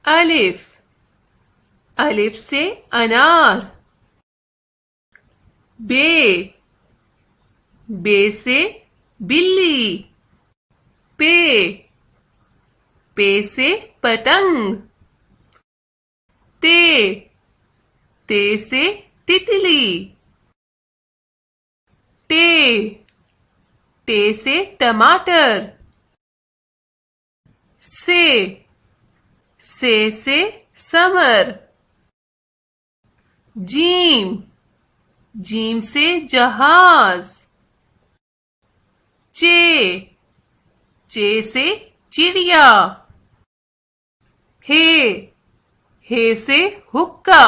الف، الف سے انار. بے، بے سے بلی. پے، پے سے پتنگ. تے، تے سے تتلی. ٹے، ٹے سے ٹماٹر. سے، سے سمر. جیم، جیم سے جہاز. چے، چے سے چڑیا. ہے، ہے سے حقہ.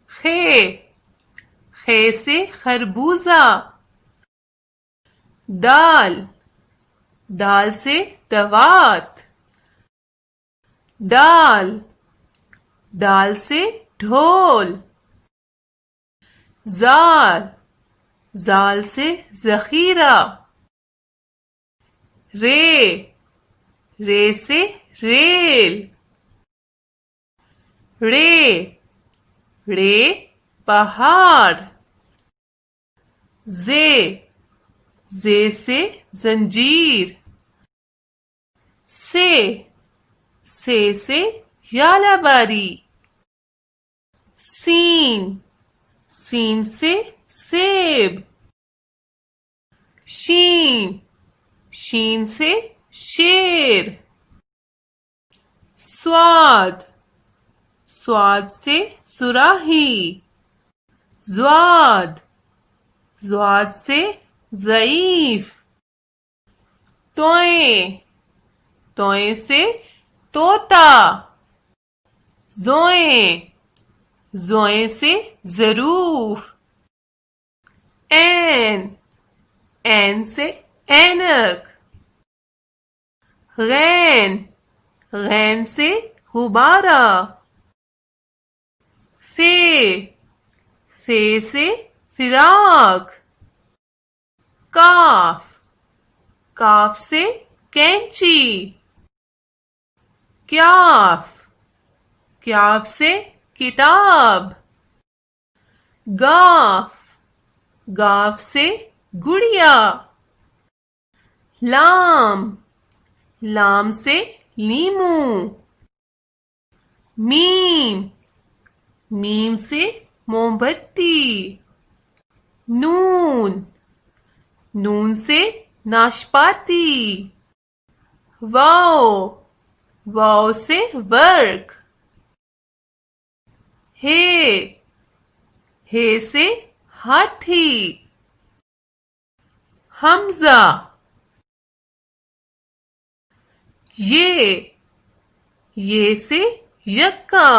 خے، خے سے خربوزہ. دال، دال سے دوات. ڈال، ڈال سے ڈھول. زال، زال سے ذخیرہ. رے، رے سے ریل. رے، رے پہاڑ. زے، زے سے زنجیر. سے، سے یالا باری. سین، سین سے سیب. شین، شین سے شیر. سواد، سواد سے صراحی. زواد، زواد سے ضعیف. توئیں، توئیں سے طوطا. زوئیں، زوئیں سے ظروف. عین، عین سے اینک. غین، غین سے غبارہ. فے، فے سے فراق. کاف، کاف سے کینچی. کیاف، کیاف سے کتاب. گاف، گاف سے گڑیا. لام، لام سے لیمو. میم، میم سے موم بتی. نون، نون سے ناشپاتی. واو، واو سے ورق. ہے، ہے سے ہاتھی. حمزہ، یہ سے یکا.